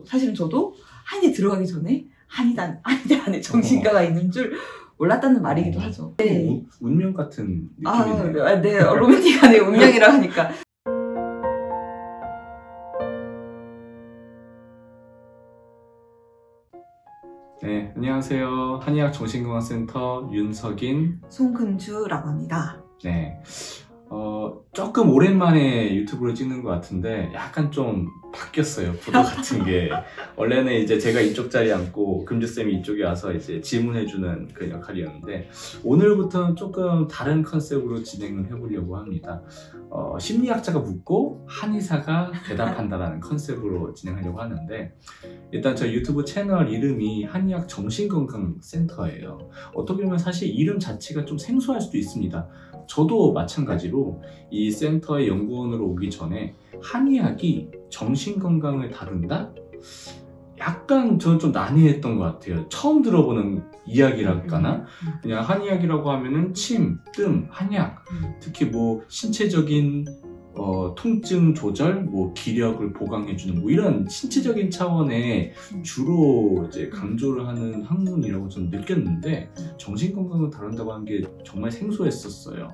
사실은 저도 한의대 들어가기 전에 한의대 안에 정신과가 있는 줄 몰랐다는 말이기도 하죠. 네. 운명 같은 느낌이네요. 네, 로맨틱한 운명이라 하니까. 네, 안녕하세요. 한의학 정신건강센터 윤석인, 송금주라고 합니다. 네, 조금 오랜만에 유튜브를 찍는 것 같은데 약간 좀 바뀌었어요. 구도 같은 게. 원래는 이제 제가 이쪽 자리에 앉고 금주쌤이 이쪽에 와서 이제 질문해주는 그런 역할이었는데 오늘부터는 조금 다른 컨셉으로 진행을 해보려고 합니다. 심리학자가 묻고 한의사가 대답한다라는 컨셉으로 진행하려고 하는데 일단 저희 유튜브 채널 이름이 한의학 정신건강센터예요. 어떻게 보면 사실 이름 자체가 좀 생소할 수도 있습니다. 저도 마찬가지로 이 센터의 연구원으로 오기 전에 한의학이 정신건강을 다룬다? 약간 저는 좀 난해했던 것 같아요. 처음 들어보는 이야기랄까나? 그냥 한의학이라고 하면은 침, 뜸, 한약, 특히 뭐 신체적인 통증 조절, 뭐 기력을 보강해주는 뭐 이런 신체적인 차원의 주로 이제 강조를 하는 학문이라고 저는 느꼈는데 정신건강을 다룬다고 한 게 정말 생소했었어요.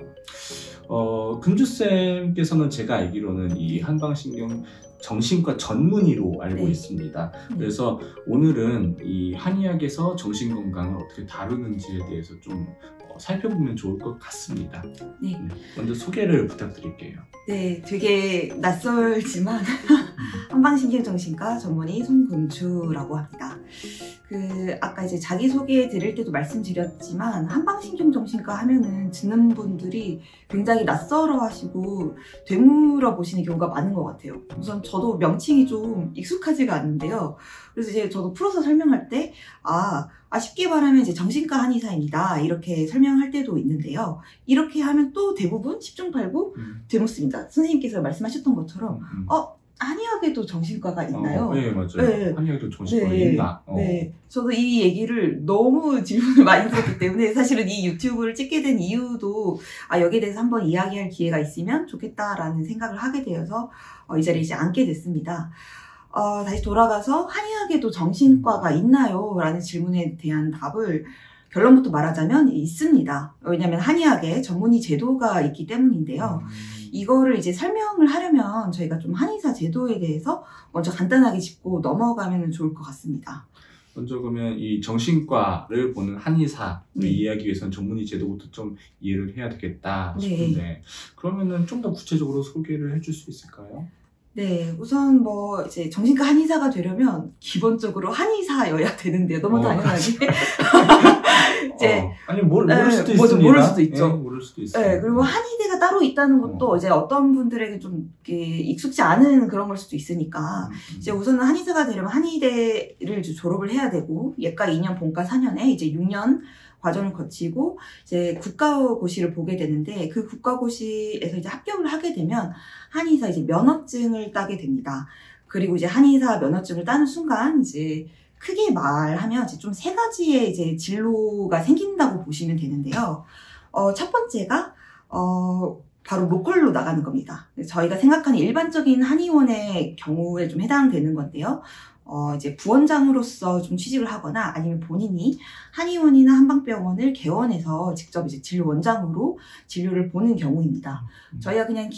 금주쌤께서는 제가 알기로는 이 한방신경 정신과 전문의로 알고 있습니다. 그래서 오늘은 이 한의학에서 정신건강을 어떻게 다루는지에 대해서 좀 살펴보면 좋을 것 같습니다. 네. 먼저 소개를 부탁드릴게요. 네, 되게 낯설지만 한방신경정신과 전문의 송금주라고 합니다. 아까 이제 자기소개 드릴 때도 말씀드렸지만 한방신경정신과 하면은 듣는 분들이 굉장히 낯설어 하시고 되물어 보시는 경우가 많은 것 같아요. 우선 저도 명칭이 좀 익숙하지가 않는데요. 그래서 이제 저도 풀어서 설명할 때 쉽게 말하면 이제 정신과 한의사입니다. 이렇게 설명할 때도 있는데요. 이렇게 하면 또 대부분 10중 8구 되묻습니다. 선생님께서 말씀하셨던 것처럼 한의학에도 정신과가 있나요? 네, 맞아요. 네. 한의학에도 정신과가 있나? 네. 저도 이 얘기를 너무 질문을 많이 들었기 때문에 사실은 이 유튜브를 찍게 된 이유도 여기에 대해서 한번 이야기할 기회가 있으면 좋겠다라는 생각을 하게 되어서 이 자리에 이제 앉게 됐습니다. 다시 돌아가서 한의학에도 정신과가 있나요? 라는 질문에 대한 답을 결론부터 말하자면 있습니다. 왜냐하면 한의학에 전문의 제도가 있기 때문인데요. 이거를 이제 설명을 하려면 저희가 좀 한의사 제도에 대해서 먼저 간단하게 짚고 넘어가면 좋을 것 같습니다. 먼저 그러면 이 정신과를 보는 한의사를 이해하기 위해서는 전문의 제도부터 좀 이해를 해야 되겠다 싶은데 그러면은 좀 더 구체적으로 소개를 해줄 수 있을까요? 네, 우선 뭐 이제 정신과 한의사가 되려면 기본적으로 한의사여야 되는데요. 너무 당연하게. 이제 모를 수도 있습니다. 모를 수도 있죠. 네, 모를 수도 있어요. 네, 그리고 한의대가 따로 있다는 것도 이제 어떤 분들에게 좀 익숙지 않은 그런 걸 수도 있으니까 이제 우선은 한의사가 되려면 한의대를 졸업을 해야 되고 예과 2년, 본과 4년에 이제 6년 과정을 거치고 이제 국가고시를 보게 되는데 그 국가고시에서 이제 합격을 하게 되면 한의사 이제 면허증을 따게 됩니다. 그리고 이제 한의사 면허증을 따는 순간 이제 크게 말하면 이제 좀 세 가지의 이제 진로가 생긴다고 보시면 되는데요. 첫 번째가 바로 로컬로 나가는 겁니다. 저희가 생각하는 일반적인 한의원의 경우에 좀 해당되는 건데요. 이제 부원장으로서 좀 취직을 하거나 아니면 본인이 한의원이나 한방병원을 개원해서 직접 이제 진료 원장으로 진료를 보는 경우입니다. 저희가 그냥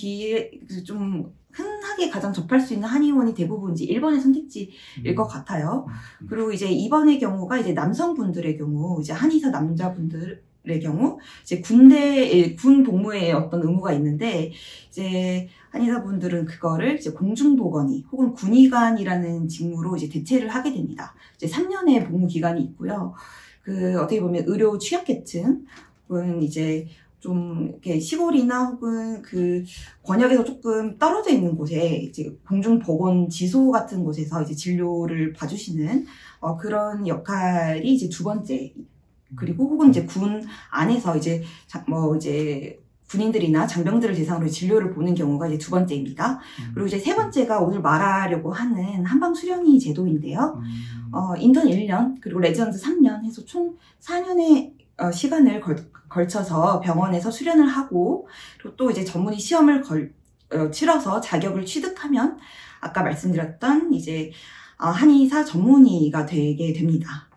좀 흔하게 가장 접할 수 있는 한의원이 대부분 이제 1번의 선택지일 것 같아요. 그리고 이제 2번의 경우가 이제 남성분들의 경우, 이제 한의사 남자분들의 경우, 이제 군 복무에 어떤 의무가 있는데, 이제 한의사분들은 그거를 이제 공중보건의 혹은 군의관이라는 직무로 이제 대체를 하게 됩니다. 이제 3년의 복무 기간이 있고요. 어떻게 보면 의료 취약계층, 혹은 이제 좀 이렇게 시골이나 혹은 권역에서 조금 떨어져 있는 곳에 이제 공중보건 지소 같은 곳에서 이제 진료를 봐주시는 그런 역할이 이제 두 번째. 그리고 혹은 이제 군 안에서 이제 군인들이나 장병들을 대상으로 진료를 보는 경우가 이제 두 번째입니다. 그리고 이제 세 번째가 오늘 말하려고 하는 한방수련의 제도인데요. 인턴 1년 그리고 레지던트 3년 해서 총 4년의 시간을 걸쳐서 병원에서 수련을 하고 그리고 또 이제 전문의 시험을 치러서 자격을 취득하면 아까 말씀드렸던 이제 한의사 전문의가 되게 됩니다.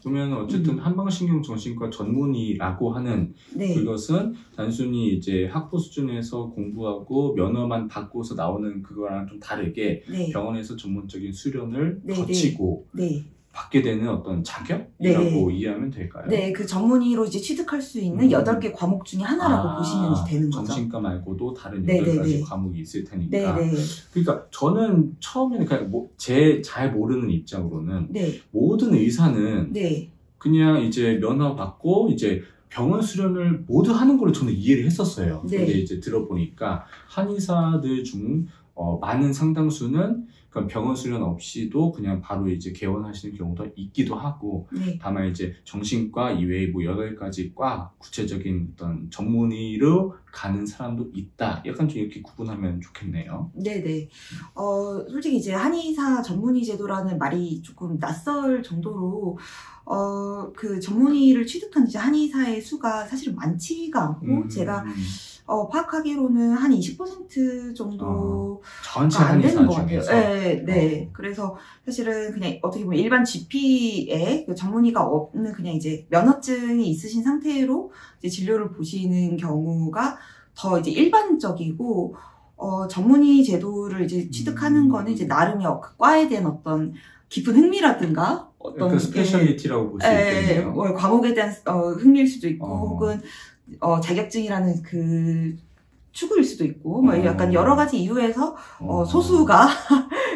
그러면 어쨌든 한방신경정신과 전문의라고 하는 네. 그것은 단순히 이제 학부 수준에서 공부하고 면허만 받고서 나오는 그거랑 좀 다르게 네. 병원에서 전문적인 수련을 네, 거치고 네. 받게 되는 어떤 자격이라고 네. 이해하면 될까요? 네, 그 전문의로 이제 취득할 수 있는 8개 과목 중에 하나라고 보시면 되는 거죠. 정신과 말고도 다른 네, 8가지 네, 네. 과목이 있을 테니까. 네, 네. 그러니까 저는 처음에는 그냥 제 잘 모르는 입장으로는 네. 모든 의사는 네. 그냥 이제 면허 받고 이제 병원 수련을 모두 하는 걸로 저는 이해를 했었어요. 네. 근데 이제 들어보니까 한의사들 중 많은 상당수는 병원 수련 없이도 그냥 바로 이제 개원하시는 경우도 있기도 하고, 네. 다만 이제 정신과 이외에 뭐 8가지 과 구체적인 어떤 전문의로 가는 사람도 있다. 약간 좀 이렇게 구분하면 좋겠네요. 네네. 솔직히 이제 한의사 전문의 제도라는 말이 조금 낯설 정도로, 그 전문의를 취득한 이제 한의사의 수가 사실 많지가 않고, 제가 파악하기로는 한 20% 정도 전체 안 되는 것 한의사 같아요. 중에서. 네, 네. 그래서 사실은 그냥 어떻게 보면 일반 GP에 전문의가 없는 그냥 이제 면허증이 있으신 상태로 이제 진료를 보시는 경우가 더 이제 일반적이고, 전문의 제도를 이제 취득하는 거는 이제 나름의 그 과에 대한 어떤 깊은 흥미라든가 어떤 스페셜리티라고 볼 수 있겠네요. 과목에 대한 흥미일 수도 있고, 혹은 자격증이라는 그 추구일 수도 있고, 뭐 약간 여러 가지 이유에서 소수가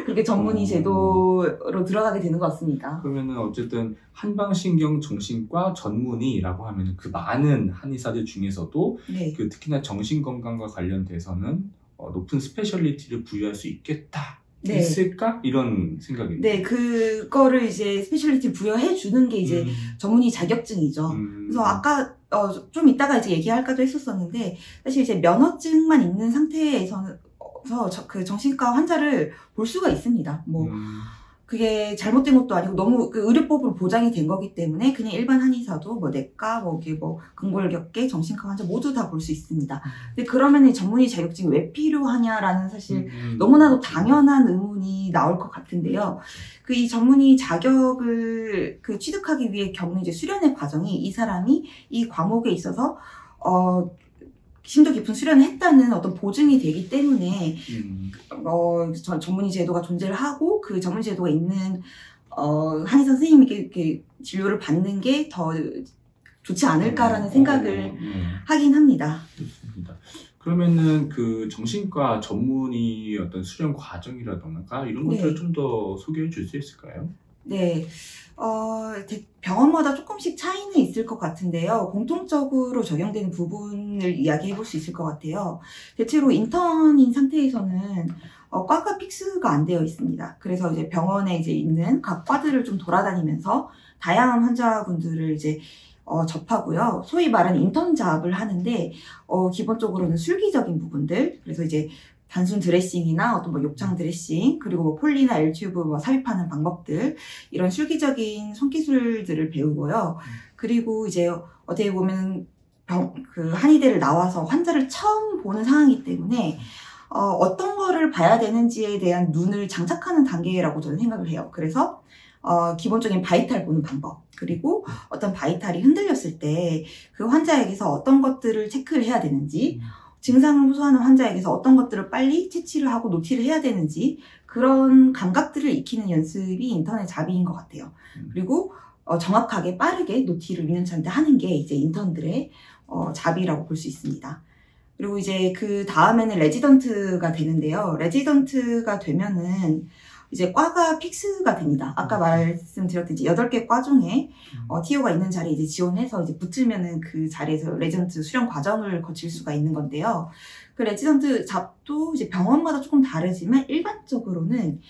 그렇게 전문의 제도로 들어가게 되는 것 같습니다. 그러면은 어쨌든 한방신경정신과 전문의라고 하면 그 많은 한의사들 중에서도 네. 그 특히나 정신건강과 관련돼서는 높은 스페셜리티를 부여할 수 있겠다. 네. 있을까? 이런 생각입니다. 네, 그거를 이제 스페셜리티 부여해 주는 게 이제 전문의 자격증이죠. 그래서 아까 좀 이따가 이제 얘기할까도 했었었는데, 사실 이제 면허증만 있는 상태에서는 그 정신과 환자를 볼 수가 있습니다. 뭐 그게 잘못된 것도 아니고 너무 그 의료법으로 보장이 된 거기 때문에 그냥 일반 한의사도 뭐 내과, 뭐 근골격계, 정신과 환자 모두 다 볼 수 있습니다. 근데 그러면 이 전문의 자격증이 왜 필요하냐라는 사실 너무나도 당연한 의문이 나올 것 같은데요. 그 이 전문의 자격을 그 취득하기 위해 겪는 이제 수련의 과정이 이 사람이 이 과목에 있어서 심도 깊은 수련을 했다는 어떤 보증이 되기 때문에 전문의 제도가 존재를 하고, 그 전문의 제도가 있는 한의사 선생님에게 이렇게 진료를 받는 게 더 좋지 않을까라는 생각을 하긴 합니다. 좋습니다. 그러면은 그 정신과 전문의 어떤 수련 과정이라던가 이런 것들을 좀 더 소개해 줄 수 있을까요? 네. 병원마다 조금씩 차이는 있을 것 같은데요. 공통적으로 적용되는 부분을 이야기해 볼 수 있을 것 같아요. 대체로 인턴인 상태에서는 과가 픽스가 안 되어 있습니다. 그래서 이제 병원에 이제 있는 각 과들을 좀 돌아다니면서 다양한 환자분들을 이제 접하고요. 소위 말하는 인턴 잡을 하는데, 기본적으로는 술기적인 부분들, 그래서 이제 단순 드레싱이나 어떤 뭐 욕창 드레싱, 그리고 뭐 폴리나 L튜브 뭐 삽입하는 방법들, 이런 술기적인 손기술들을 배우고요. 그리고 이제 어떻게 보면 그 한의대를 나와서 환자를 처음 보는 상황이기 때문에 어떤 거를 봐야 되는지에 대한 눈을 장착하는 단계라고 저는 생각을 해요. 그래서 기본적인 바이탈 보는 방법, 그리고 어떤 바이탈이 흔들렸을 때 그 환자에게서 어떤 것들을 체크를 해야 되는지, 증상을 호소하는 환자에게서 어떤 것들을 빨리 채취를 하고 노티를 해야 되는지, 그런 감각들을 익히는 연습이 인턴의 자비인 것 같아요. 그리고 정확하게 빠르게 노티를 2년차한테 하는 게 이제 인턴들의 자비라고 볼 수 있습니다. 그리고 이제 그 다음에는 레지던트가 되는데요. 레지던트가 되면은 이제 과가 픽스가 됩니다. 아까 말씀드렸듯이 8개 과 중에 TO가 있는 자리에 이제 지원해서 이제 붙으면은 그 자리에서 레지던트 수련 과정을 거칠 수가 있는 건데요. 그 레지던트 잡도 이제 병원마다 조금 다르지만 일반적으로는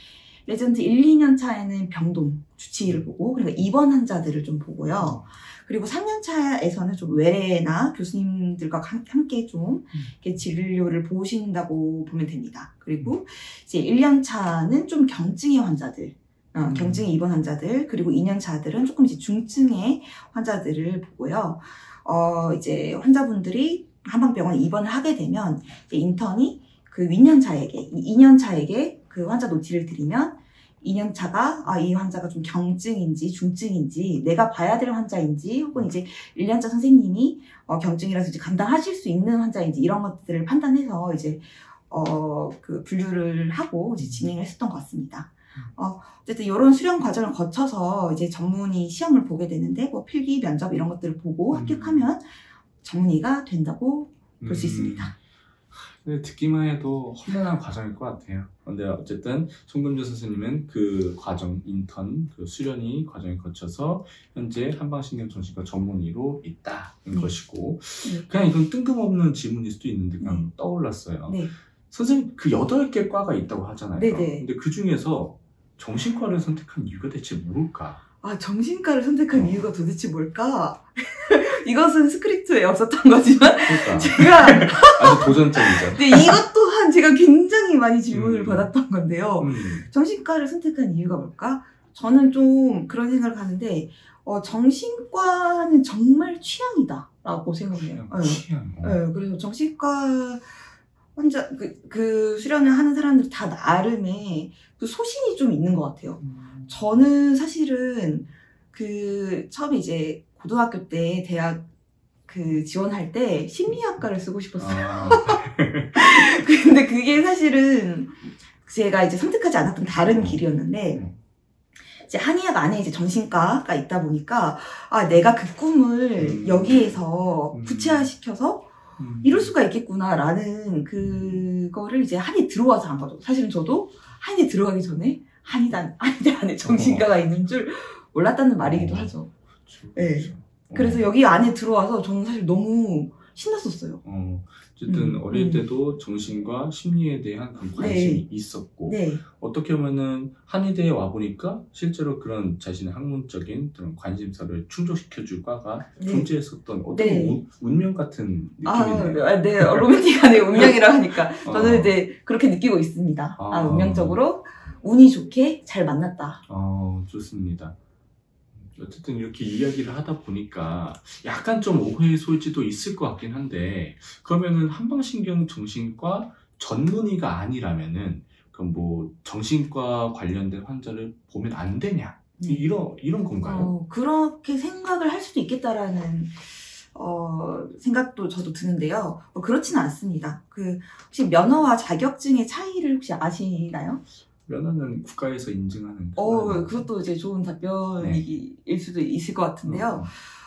레지던트 1, 2년 차에는 병동 주치의를 보고, 그리고 입원 환자들을 좀 보고요. 그리고 3년 차에서는 좀 외래나 교수님들과 함께 좀 이렇게 진료를 보신다고 보면 됩니다. 그리고 이제 1년 차는 좀 경증의 환자들, 경증의 입원 환자들, 그리고 2년 차들은 조금 이제 중증의 환자들을 보고요. 이제 환자분들이 한방병원에 입원을 하게 되면 이제 인턴이 그 윗년 차에게, 2년 차에게 그 환자 노티를 드리면 2년차가 이 환자가 좀 경증인지 중증인지 내가 봐야 될 환자인지 혹은 이제 1년차 선생님이 경증이라서 이제 감당하실 수 있는 환자인지 이런 것들을 판단해서 이제 그 분류를 하고 이제 진행을 했었던 것 같습니다. 어쨌든 이런 수련 과정을 거쳐서 이제 전문의 시험을 보게 되는데 뭐 필기, 면접 이런 것들을 보고 합격하면 전문의가 된다고 볼 수 있습니다. 근데 듣기만 해도 험난한 과정일 것 같아요. 근데 어쨌든 송금주 선생님은 그 과정, 인턴, 그 수련의 과정을 거쳐서 현재 한방신경정신과 전문의로 있다는 것이고, 그냥 이건 뜬금없는 질문일 수도 있는데 그냥 떠올랐어요. 선생님 그 8개 과가 있다고 하잖아요. 근데 그 중에서 정신과를 선택한 이유가 대체 뭘까? 정신과를 선택한 이유가 도대체 뭘까? 이것은 스크립트에 없었던 거지만 그러니까. 제가 아주 도전적이죠. 근데 이것 또한 제가 굉장히 많이 질문을 받았던 건데요. 정신과를 선택한 이유가 뭘까? 저는 좀 그런 생각을 하는데 정신과는 정말 취향이다라고 생각해요. 취향. 그래서 정신과 환자 그 수련을 하는 사람들 다 나름의 그 소신이 좀 있는 것 같아요. 저는 사실은 처음에 이제 고등학교 때 대학 지원할 때 심리학과를 쓰고 싶었어요. 근데 그게 사실은 제가 이제 선택하지 않았던 다른 길이었는데 이제 한의학 안에 이제 정신과가 있다 보니까 내가 그 꿈을 여기에서 구체화시켜서 이룰 수가 있겠구나라는 그거를 이제 한의에 들어와서 한 거죠. 사실은 저도 한의에 들어가기 전에 한의대 안에 정신과가 있는 줄 몰랐다는 말이기도 하죠. 그렇죠. 그래서 여기 안에 들어와서 저는 사실 너무 신났었어요. 어쨌든 어릴 때도 정신과 심리에 대한 그런 관심이 있었고 어떻게 보면은 한의대에 와보니까 실제로 그런 자신의 학문적인 그런 관심사를 충족시켜줄 과가 존재했었던 어떤 운명 같은 느낌이네요. 로맨틱한 운명이라 하니까 저는 이제 그렇게 느끼고 있습니다. 운명적으로 운이 좋게 잘 만났다. 좋습니다. 어쨌든 이렇게 이야기를 하다 보니까 약간 좀 오해의 소지도 있을 것 같긴 한데, 그러면은 한방신경정신과 전문의가 아니라면은 그럼 뭐 정신과 관련된 환자를 보면 안 되냐? 이런 건가요? 그렇게 생각을 할 수도 있겠다라는 생각도 저도 드는데요. 그렇지는 않습니다. 혹시 면허와 자격증의 차이를 혹시 아시나요? 면허는 국가에서 인증하는. 그것도 이제 좋은 답변일 수도 있을 것 같은데요.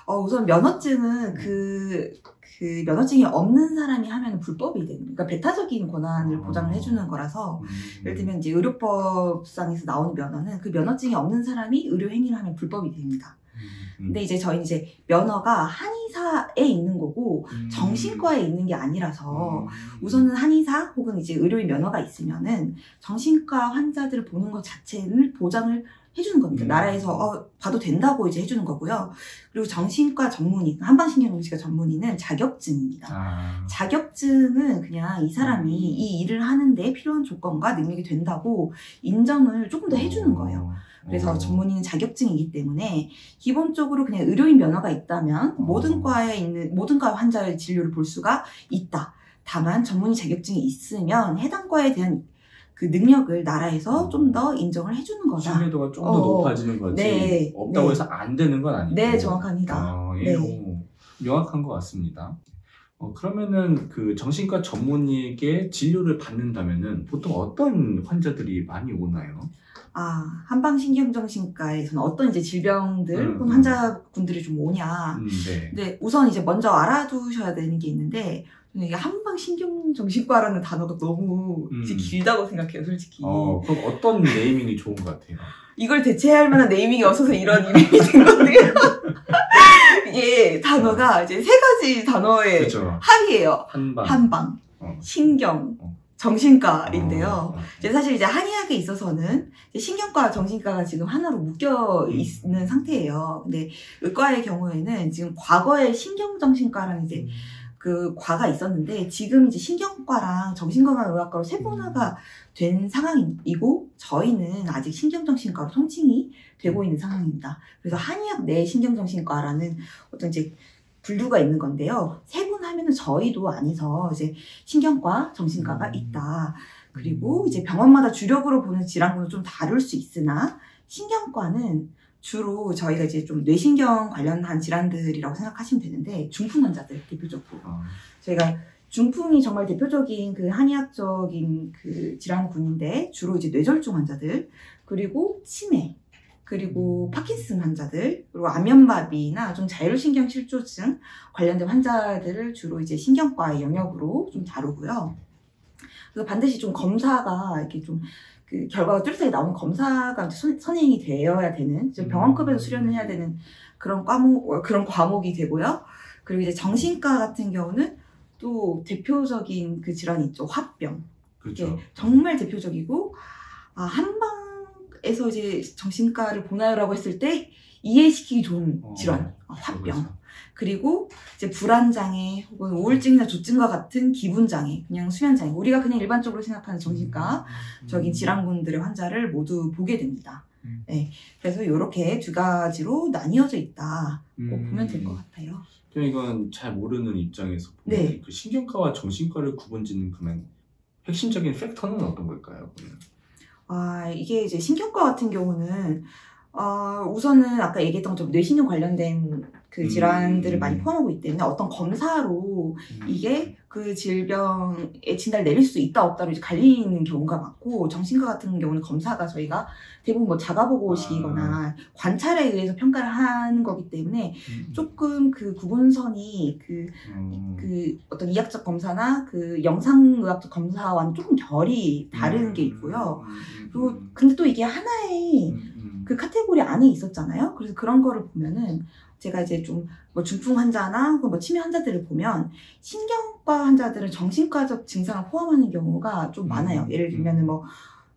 우선 면허증은 면허증이 없는 사람이 하면 불법이 됩니다. 그러니까 배타적인 권한을 보장을 해주는 거라서, 예를 들면 이제 의료법상에서 나오는 면허는 그 면허증이 없는 사람이 의료 행위를 하면 불법이 됩니다. 근데 이제 저희는 이제 면허가 한의사에 있는 거고 정신과에 있는 게 아니라서 우선은 한의사 혹은 이제 의료인 면허가 있으면은 정신과 환자들을 보는 것 자체를 보장을 해주는 겁니다. 나라에서 봐도 된다고 이제 해주는 거고요. 그리고 정신과 전문의, 한방신경정신과 전문의는 자격증입니다. 자격증은 그냥 이 사람이 이 일을 하는데 필요한 조건과 능력이 된다고 인정을 조금 더 해주는 거예요. 그래서 전문의는 자격증이기 때문에 기본적으로 그냥 의료인 면허가 있다면 모든 과 환자의 진료를 볼 수가 있다. 다만 전문의 자격증이 있으면 해당 과에 대한 그 능력을 나라에서 좀 더 인정을 해주는 거다. 신뢰도가 좀 더 높아지는 거지. 없다고 해서 안 되는 건 아니고. 네, 정확합니다. 명확한 것 같습니다. 그러면은 그 정신과 전문의에게 진료를 받는다면은 보통 어떤 환자들이 많이 오나요? 한방신경정신과에서는 어떤 이제 질병들 혹은 환자분들이 좀 오냐. 근데 우선 이제 먼저 알아두셔야 되는 게 있는데, 저는 이게 한방신경정신과라는 단어가 너무 길다고 생각해요, 솔직히. 그럼 어떤 네이밍이 좋은 것 같아요? 이걸 대체할 만한 네이밍이 없어서 이런 이름이 된 건데요. 이게 단어가 이제 3가지 단어의 합이에요. 한방, 신경, 정신과인데요. 이제 사실 이제 한의학에 있어서는 이제 신경과 정신과가 지금 하나로 묶여 있는 상태예요. 근데 의과의 경우에는 지금 과거에 신경정신과랑 이제 그 과가 있었는데 지금 이제 신경과랑 정신건강의학과로 세분화가 된 상황이고 저희는 아직 신경정신과로 통칭이 되고 있는 상황입니다. 그래서 한의학 내 신경정신과라는 어떤 이제 분류가 있는 건데요. 세분하면은 저희도 안에서 이제 신경과, 정신과가 있다. 그리고 이제 병원마다 주력으로 보는 질환군은 좀 다를 수 있으나 신경과는 주로 저희가 이제 좀 뇌신경 관련한 질환들이라고 생각하시면 되는데 중풍 환자들 대표적으로 저희가 중풍이 정말 대표적인 그 한의학적인 그 질환군인데 주로 이제 뇌졸중 환자들 그리고 치매 그리고 파킨슨 환자들 그리고 안면마비나 좀 자율신경 실조증 관련된 환자들을 주로 이제 신경과의 영역으로 좀 다루고요. 그래서 반드시 좀 검사가 이렇게 좀 그 결과가 뚜렷하게 나오는 검사가 선행이 되어야 되는 병원급에서 수련을 해야 되는 그런 과목이 되고요. 그리고 이제 정신과 같은 경우는 또 대표적인 그 질환이 있죠. 화병. 그렇죠. 정말 대표적이고 한방에서 이제 정신과를 보나요라고 했을 때 이해시키기 좋은 질환. 화병. 그렇죠. 그리고 이제 불안장애 혹은 우울증이나 조증과 같은 기분장애, 그냥 수면장애. 우리가 그냥 일반적으로 생각하는 정신과적인 질환군들의 환자를 모두 보게 됩니다. 네, 그래서 이렇게 두 가지로 나뉘어져 있다. 보면 될 것 같아요. 이건 잘 모르는 입장에서 보면 네. 그 신경과와 정신과를 구분짓는 그런 핵심적인 팩터는 어떤 걸까요? 이게 이제 신경과 같은 경우는 우선은 아까 얘기했던 것처럼 뇌신경 관련된 그 질환들을 많이 포함하고 있기 때문에 어떤 검사로 이게 그 질병의 진단을 내릴 수 있다 없다로 이제 갈리는 경우가 많고 정신과 같은 경우는 검사가 저희가 대부분 뭐 자가보고식이거나 관찰에 의해서 평가를 하는 거기 때문에 조금 그 구분선이 그 어떤 이학적 검사나 그 영상의학적 검사와는 조금 결이 다른 게 있고요. 그리고 근데 또 이게 하나의 그 카테고리 안에 있었잖아요. 그래서 그런 거를 보면은 제가 이제 좀 뭐 중풍 환자나 혹은 뭐 치매 환자들을 보면 신경과 환자들은 정신과적 증상을 포함하는 경우가 좀 많아요. 예를 들면은 뭐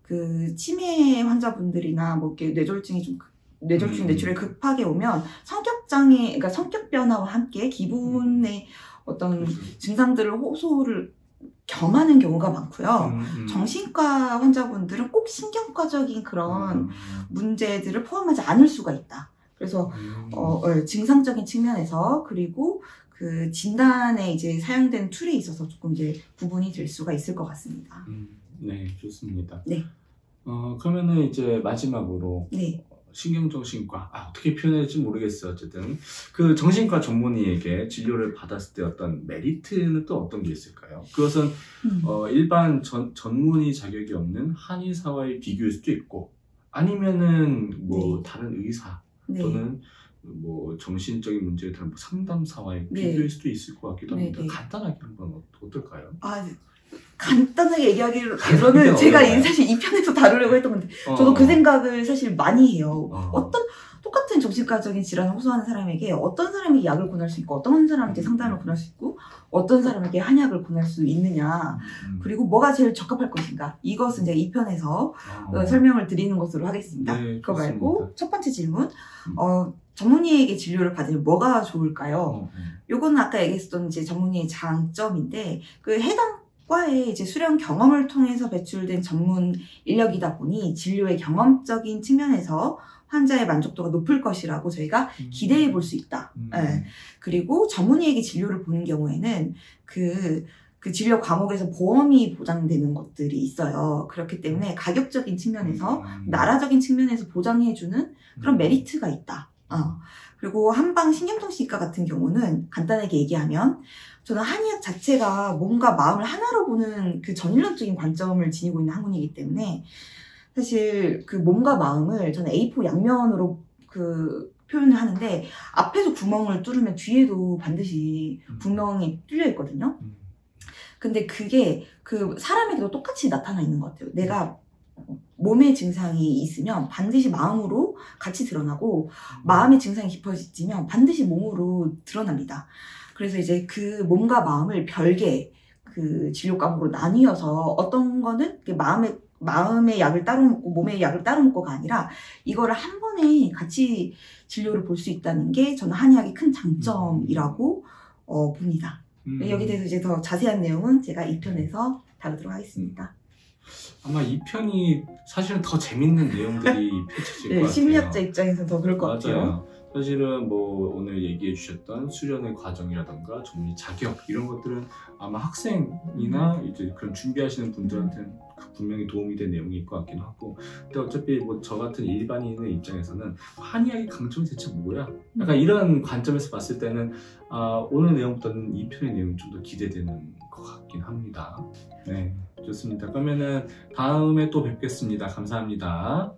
그 치매 환자분들이나 뭐 이렇게 뇌졸중 뇌출혈이 급하게 오면 성격 장애, 그러니까 성격 변화와 함께 기분의 어떤 증상들을 호소를 겸하는 경우가 많고요. 정신과 환자분들은 꼭 신경과적인 그런 문제들을 포함하지 않을 수가 있다. 그래서 증상적인 측면에서 그리고 그 진단에 이제 사용된 툴에 있어서 조금 이제 구분이 될 수가 있을 것 같습니다. 네, 좋습니다. 네. 그러면은 이제 마지막으로 네. 신경정신과 어떻게 표현해야 될지 모르겠어요. 어쨌든 그 정신과 전문의에게 진료를 받았을 때 어떤 메리트는 또 어떤 게 있을까요? 그것은 일반 전문의 자격이 없는 한의사와의 비교일 수도 있고 아니면은 뭐 네. 다른 의사 네. 또는 뭐 정신적인 문제에 대한 뭐 상담사와의 비교일 수도 있을 것 같기도 합니다. 네. 간단하게 한번 어떨까요? 간단하게 얘기하기로는 제가 사실 이 편에서 다루려고 했던 건데 저도 그 생각을 사실 많이 해요. 어떤 똑같은 정신과적인 질환을 호소하는 사람에게 어떤 사람이 약을 권할 수 있고 어떤 사람에게 상담을 권할 수 있고 어떤 사람에게 한약을 권할 수 있느냐 그리고 뭐가 제일 적합할 것인가 이것은 제가 이 편에서 설명을 드리는 것으로 하겠습니다. 네, 그거 말고 첫 번째 질문 전문의에게 진료를 받으면 뭐가 좋을까요? 요거는 아까 얘기했었던 이제 전문의의 장점인데 그 해당 과의 이제 수련 경험을 통해서 배출된 전문 인력이다 보니 진료의 경험적인 측면에서 환자의 만족도가 높을 것이라고 저희가 기대해 볼 수 있다. 네. 그리고 전문의에게 진료를 보는 경우에는 그 진료 과목에서 보험이 보장되는 것들이 있어요. 그렇기 때문에 가격적인 측면에서 나라적인 측면에서 보장해주는 그런 메리트가 있다. 그리고 한방 신경정신과 같은 경우는 간단하게 얘기하면 저는 한의학 자체가 몸과 마음을 하나로 보는 그 전인론적인 관점을 지니고 있는 학문이기 때문에 사실 그 몸과 마음을 저는 A4 양면으로 그 표현을 하는데 앞에서 구멍을 뚫으면 뒤에도 반드시 구멍이 뚫려 있거든요. 근데 그게 그 사람에게도 똑같이 나타나 있는 것 같아요. 내가 몸의 증상이 있으면 반드시 마음으로 같이 드러나고 마음의 증상이 깊어지면 반드시 몸으로 드러납니다. 그래서 이제 그 몸과 마음을 별개 그 진료 과목으로 나뉘어서 어떤 거는 마음의 약을 따로 먹고 몸의 약을 따로 먹고가 아니라 이거를 한 번에 같이 진료를 볼 수 있다는 게 저는 한의학의 큰 장점이라고 봅니다. 여기에 대해서 이제 더 자세한 내용은 제가 2편에서 다루도록 하겠습니다. 아마 이 편이 사실은 더 재밌는 내용들이 펼쳐질 것 같아요. 심리학자 입장에서 더 그럴 것 같아요. 사실은 뭐 오늘 얘기해 주셨던 수련의 과정이라던가 전문의 자격 이런 것들은 아마 학생이나 이제 그런 준비하시는 분들한테는 분명히 도움이 된 내용일 것 같긴 하고, 근데 어차피 뭐 저 같은 일반인의 입장에서는 한의학의 강점이 대체 뭐야? 약간 이런 관점에서 봤을 때는 오늘 내용보다는 이 편의 내용이 좀 더 기대되는 것 같긴 합니다. 네, 좋습니다. 그러면은 다음에 또 뵙겠습니다. 감사합니다.